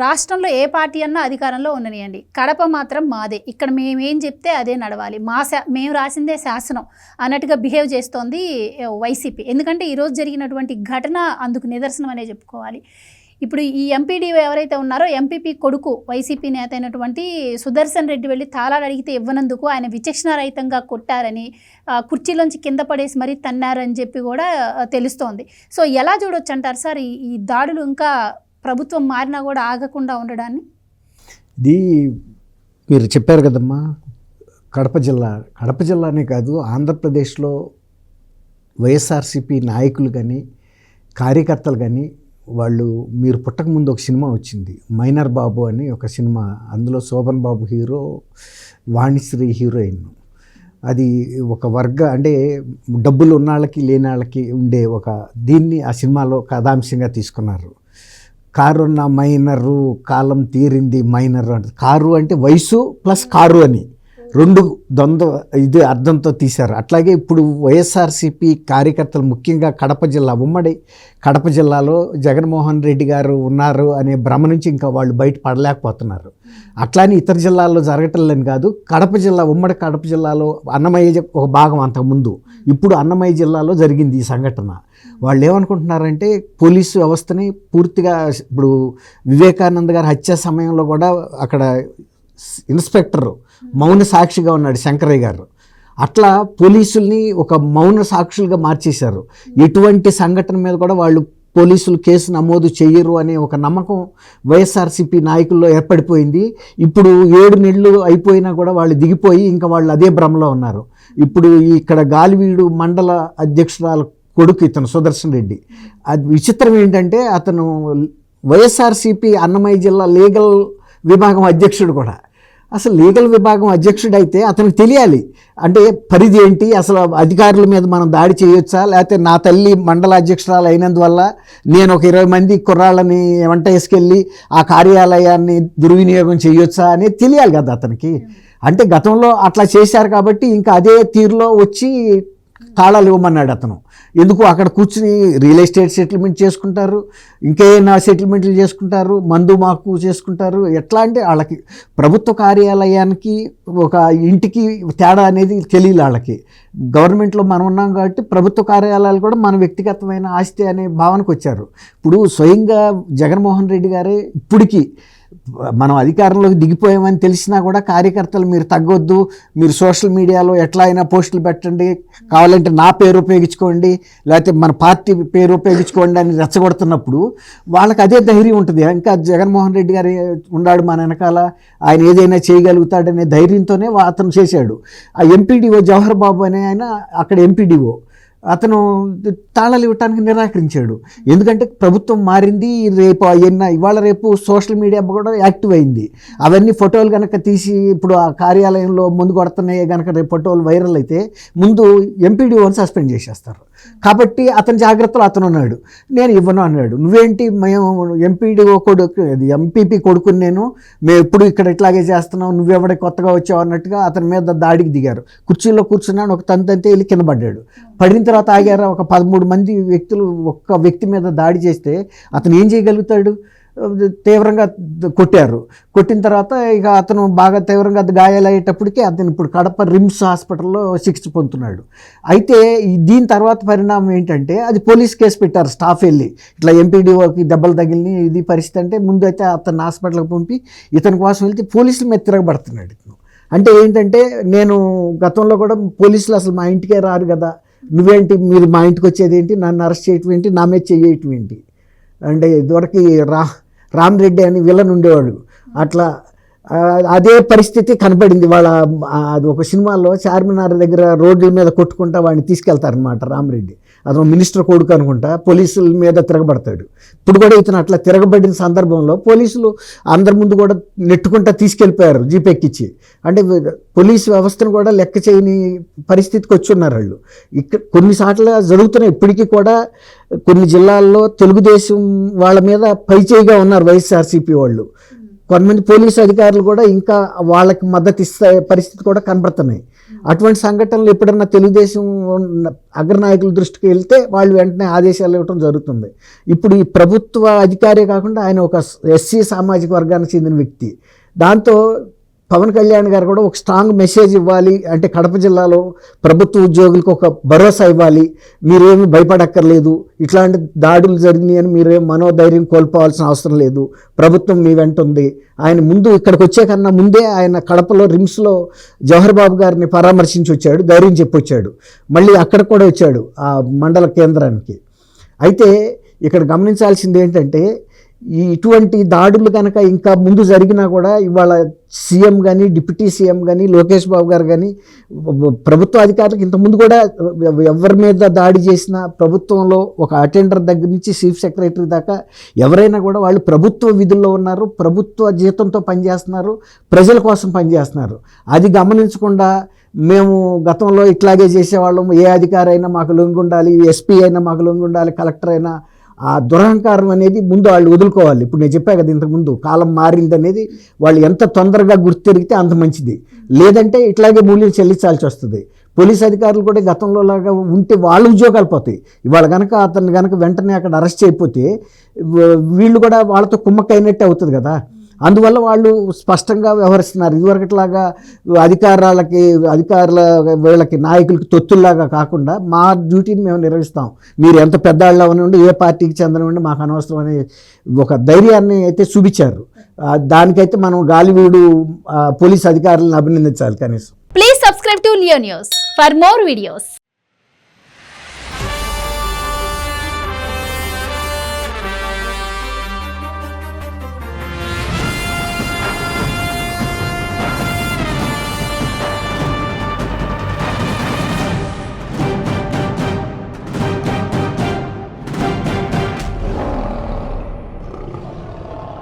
రాష్ట్రంలో ఏ పార్టీ అన్నా అధికారంలో ఉండనియండి, కడప మాత్రం మాదే, ఇక్కడ మేమేం చెప్తే అదే నడవాలి, మేము రాసిందే శాసనం అన్నట్టుగా బిహేవ్ చేస్తోంది వైసీపీ. ఎందుకంటే ఈరోజు జరిగినటువంటి ఘటన అందుకు నిదర్శనం అనే చెప్పుకోవాలి. ఇప్పుడు ఈ ఎంపీడీ ఎవరైతే ఉన్నారో ఎంపీపీ కొడుకు వైసీపీ నేత అయినటువంటి సుదర్శన్ రెడ్డి వెళ్ళి తాళాలు అడిగితే ఇవ్వనందుకు ఆయన విచక్షణారహితంగా కొట్టారని, కుర్చీలోంచి కింద పడేసి మరీ తన్నారని చెప్పి కూడా తెలుస్తోంది. సో ఎలా చూడొచ్చు అంటారు సార్ ఈ దాడులు ఇంకా ప్రభుత్వం మారినా కూడా ఆగకుండా ఉండడాన్ని? ఇది మీరు చెప్పారు కదమ్మా, కడప జిల్లానే కాదు, ఆంధ్రప్రదేశ్లో వైఎస్ఆర్సీపీ నాయకులు కానీ కార్యకర్తలు కానీ వాళ్ళు, మీరు పుట్టకముందు ఒక సినిమా వచ్చింది మైనర్ బాబు అని ఒక సినిమా, అందులో శోభన్ బాబు హీరో, వాణిశ్రీ హీరోయిన్. అది ఒక అంటే డబ్బులు ఉన్న వాళ్ళకి లేని వాళ్ళకి ఉండే ఒక దీన్ని ఆ సినిమాలో కథాంశంగా తీసుకున్నారు. కారు ఉన్న మైనరు, కాలం తీరింది మైనరు అంటే, కారు అంటే వయసు ప్లస్ కారు అని రెండు ఇది అర్థంతో తీశారు. అట్లాగే ఇప్పుడు వైఎస్ఆర్సీపీ కార్యకర్తలు ముఖ్యంగా ఉమ్మడి కడప జిల్లాలో జగన్మోహన్ రెడ్డి గారు ఉన్నారు అనే భ్రమ నుంచి ఇంకా వాళ్ళు బయట పడలేకపోతున్నారు. అట్లానే ఇతర జిల్లాల్లో జరగటం కాదు, ఉమ్మడి కడప జిల్లాలో అన్నమయ్య ఒక భాగం అంతకుముందు, ఇప్పుడు అన్నమయ్య జిల్లాలో జరిగింది ఈ సంఘటన. వాళ్ళు ఏమనుకుంటున్నారంటే పోలీసు వ్యవస్థని పూర్తిగా, ఇప్పుడు వివేకానంద గారి హత్య సమయంలో కూడా అక్కడ ఇన్స్పెక్టర్ మౌన సాక్షిగా ఉన్నాడు శంకరయ్య గారు. అట్లా పోలీసుల్ని ఒక మౌన సాక్షులుగా మార్చేశారు. ఎటువంటి సంఘటన మీద కూడా వాళ్ళు పోలీసులు కేసు నమోదు చేయరు అనే ఒక నమ్మకం వైఎస్ఆర్సీపీ నాయకుల్లో ఏర్పడిపోయింది. ఇప్పుడు 7 నెలలు అయిపోయినా కూడా వాళ్ళు దిగిపోయి ఇంకా వాళ్ళు అదే భ్రమలో ఉన్నారు. ఇప్పుడు ఇక్కడ గాలివీడు మండల అధ్యక్షురాలు కొడుకు ఇతను సుదర్శన్ రెడ్డి. అది విచిత్రం ఏంటంటే అతను వైఎస్ఆర్సీపీ అన్నమయ్య జిల్లా లీగల్ విభాగం అధ్యక్షుడు కూడా. అసలు లీగల్ విభాగం అధ్యక్షుడైతే అతనికి తెలియాలి అంటే పరిధి ఏంటి, అసలు అధికారుల మీద మనం దాడి చేయొచ్చా, లేకపోతే నా తల్లి మండల అధ్యక్షురాలు అయినందువల్ల నేను ఒక 20 మంది కుర్రాళ్ళని వెంట వేసుకెళ్ళి ఆ కార్యాలయాన్ని దుర్వినియోగం చేయొచ్చా అనేది తెలియాలి కదా అతనికి. అంటే గతంలో అట్లా చేశారు కాబట్టి ఇంకా అదే తీరులో వచ్చి తాళాలు ఇవ్వమన్నాడు అతను. ఎందుకు అక్కడ కూర్చుని రియల్ ఎస్టేట్ సెటిల్మెంట్ చేసుకుంటారు, ఇంకేమైనా సెటిల్మెంట్లు చేసుకుంటారు, మందు మాకు చేసుకుంటారు. ఎట్లా అంటే వాళ్ళకి ప్రభుత్వ కార్యాలయానికి ఒక ఇంటికి తేడా అనేది తెలియదు వాళ్ళకి. గవర్నమెంట్లో మనం ఉన్నాం కాబట్టి ప్రభుత్వ కార్యాలయాలు కూడా మన వ్యక్తిగతమైన ఆస్తి అనే భావనకు వచ్చారు. ఇప్పుడు స్వయంగా జగన్మోహన్ రెడ్డి గారే ఇప్పటికీ మనం అధికారంలోకి దిగిపోయామని తెలిసినా కూడా కార్యకర్తలు మీరు తగ్గొద్దు, మీరు సోషల్ మీడియాలో ఎట్లా అయినా పోస్టులు పెట్టండి, కావాలంటే నా పేరు ఉపయోగించుకోండి, లేకపోతే మన పార్టీ పేరు ఉపయోగించుకోండి అని రెచ్చగొడుతున్నప్పుడు వాళ్ళకి అదే ధైర్యం ఉంటుంది. ఇంకా జగన్మోహన్ రెడ్డి గారు ఉన్నాడు మన వెనకాల, ఆయన ఏదైనా చేయగలుగుతాడనే ధైర్యంతోనే అతను చేశాడు. ఆ ఎంపీడీఓ జవహర్ బాబు అనే ఆయన అక్కడ ఎంపీడీఓ, అతను తాళాలు ఇవ్వటానికి నిరాకరించాడు. ఎందుకంటే ప్రభుత్వం మారింది, రేపు ఇవాళ రేపు సోషల్ మీడియా కూడా యాక్టివ్ అయింది. అవన్నీ ఫోటోలు కనుక తీసి ఇప్పుడు ఆ కార్యాలయంలో ముందు కొడుతున్నాయి కనుక రేపు ఫోటోలు వైరల్ అయితే ముందు ఎంపీడీఓని సస్పెండ్ చేసేస్తారు. కాబట్టి అతని జాగ్రత్తలో అతను ఉన్నాడు. నేను ఇవ్వను అన్నాడు. నువ్వేంటి, మేము ఎంపీడీఓ కొడుకు, ఎంపీపీ కొడుకుని మేము ఎప్పుడు ఇక్కడ ఇట్లాగే చేస్తున్నాం, నువ్వెవడే కొత్తగా వచ్చావు అన్నట్టుగా అతని మీద దాడికి దిగారు. కుర్చీలో కూర్చున్నాడు, ఒక తంతే వెళ్ళి కింద పడ్డాడు. పడిన తర్వాత ఆగారు. ఒక 13 మంది వ్యక్తులు ఒక్క వ్యక్తి మీద దాడి చేస్తే అతను ఏం చేయగలుగుతాడు? తీవ్రంగా కొట్టారు. కొట్టిన తర్వాత ఇక అతను బాగా తీవ్రంగా గాయాలయ్యేటప్పటికీ అతను ఇప్పుడు కడప రిమ్స్ హాస్పిటల్లో చికిత్స పొందుతున్నాడు. అయితే దీని తర్వాత పరిణామం ఏంటంటే అది పోలీస్ కేసు పెట్టారు. స్టాఫ్ వెళ్ళి ఇట్లా ఎంపీడీఓకి దెబ్బలు తగిలిని ఇది పరిస్థితి అంటే ముందు అయితే అతను హాస్పిటల్కి పంపి ఇతని కోసం వెళ్తే పోలీసుల మీద తిరగబడుతున్నాడు ఇతను. అంటే ఏంటంటే నేను గతంలో కూడా పోలీసులు అసలు మా ఇంటికే రారు కదా, నువ్వేంటి మీరు మా ఇంటికి వచ్చేది ఏంటి, నన్ను అరెస్ట్ చేయటం ఏంటి, నా మీద చేయటం ఏంటి అంటే ఇదివరకు రామరెడ్డి అని విలన్ ఉండేవాడు. అట్లా అదే పరిస్థితి కనపడింది. అది ఒక సినిమాలో చార్మినార్ దగ్గర రోడ్ల మీద కొట్టుకుంటా వాడిని తీసుకెళ్తారనమాట రామరెడ్డి. అతను మినిస్టర్ కొడుకు అనుకుంటా, పోలీసుల మీద తిరగబడతాడు. ఇప్పుడు కూడా ఇతను అట్లా తిరగబడిన సందర్భంలో పోలీసులు అందరి ముందు కూడా నెట్టుకుంటా తీసుకెళ్ళిపోయారు జీప్ ఎక్కించి. అంటే పోలీసు వ్యవస్థను కూడా లెక్క చేయని పరిస్థితికి వచ్చి ఉన్నారు వాళ్ళు. ఇక్కడ కొన్నిసార్లు జరుగుతున్నాయి. ఇప్పటికీ కూడా కొన్ని జిల్లాల్లో తెలుగుదేశం వాళ్ళ మీద పైచేయిగా ఉన్నారు వైఎస్ఆర్సీపీ వాళ్ళు. కొంతమంది పోలీసు అధికారులు కూడా ఇంకా వాళ్ళకి మద్దతు ఇచ్చే పరిస్థితి కూడా కనబడుతున్నాయి. అటువంటి సంఘటనలు ఎప్పుడన్నా తెలుగుదేశం అగ్రనాయకుల దృష్టికి వెళ్తే వాళ్ళు వెంటనే ఆదేశాలు ఇవ్వడం జరుగుతుంది. ఇప్పుడు ఈ ప్రభుత్వ అధికారే కాకుండా ఆయన ఒక ఎస్సీ సామాజిక వర్గానికి చెందిన వ్యక్తి. దాంతో పవన్ కళ్యాణ్ గారు కూడా ఒక స్ట్రాంగ్ మెసేజ్ ఇవ్వాలి, అంటే కడప జిల్లాలో ప్రభుత్వ ఉద్యోగులకు ఒక భరోసా ఇవ్వాలి, మీరేమి భయపడక్కర్లేదు, ఇట్లాంటి దాడులు జరిగినాయి అని మీరేం మనోధైర్యం కోల్పోవాల్సిన అవసరం లేదు, ప్రభుత్వం మీ వెంట ఉంది. ఆయన ముందు ఇక్కడికి వచ్చే కన్నా ముందే ఆయన కడపలో రిమ్స్లో జవహర్ బాబు గారిని పరామర్శించి వచ్చాడు, ధైర్యం చెప్పొచ్చాడు. మళ్ళీ అక్కడ కూడా వచ్చాడు ఆ మండల కేంద్రానికి. అయితే ఇక్కడ గమనించాల్సింది ఏంటంటే ఇటువంటి దాడులు కనుక ఇంకా ముందు జరిగినా కూడా ఇవాళ సీఎం కానీ డిప్యూటీ సీఎం కానీ లోకేష్ బాబు గారు కానీ ప్రభుత్వ అధికారులకు ఇంతకుముందు కూడా ఎవరి మీద దాడి చేసినా ప్రభుత్వంలో ఒక అటెండర్ దగ్గర నుంచి చీఫ్ సెక్రటరీ దాకా ఎవరైనా కూడా వాళ్ళు ప్రభుత్వ విధుల్లో ఉన్నారు, ప్రభుత్వ జీతంతో పనిచేస్తున్నారు, ప్రజల కోసం పనిచేస్తున్నారు. అది గమనించకుండా మేము గతంలో ఇట్లాగే చేసేవాళ్ళం, ఏ అధికారి అయినా మాకు లొంగి ఉండాలి, ఎస్పీ అయినా మాకు లొంగి ఉండాలి, కలెక్టర్ అయినా, ఆ దురహంకారం అనేది ముందు వాళ్ళు వదులుకోవాలి. ఇప్పుడు నేను చెప్పా కదా ఇంతకుముందు, కాలం మారింది అనేది వాళ్ళు ఎంత తొందరగా గుర్తెరిగితే అంత మంచిది. లేదంటే ఇట్లాగే మూల్యం చెల్లించాల్సి వస్తుంది. పోలీస్ అధికారులు కూడా గతంలో లాగా ఉంటే వాళ్ళ ఉద్యోగాలు పోతాయి. ఇవాళ కనుక అతన్ని కనుక వెంటనే అక్కడ అరెస్ట్ చేయకపోతే వీళ్ళు కూడా వాళ్ళతో కుమ్మక్కైనట్టే అవుతుంది కదా. అందువల్ల వాళ్ళు స్పష్టంగా వ్యవహరిస్తున్నారు. ఇదివరకట్లాగా అధికారుల వీళ్ళకి నాయకులకి తొత్తుల్లాగా కాకుండా మా డ్యూటీని మేము నిర్వహిస్తాం, మీరు ఎంత పెద్దవాళ్ళు అవనివ్వండి, ఏ పార్టీకి చెందనివ్వండి, మాకు అనవసరం అనే ఒక ధైర్యాన్ని అయితే చూపించారు. దానికైతే మనం గాలివీడు పోలీస్ అధికారులను అభినందించాలి కనీసం. Please subscribe to Leo news for more videos.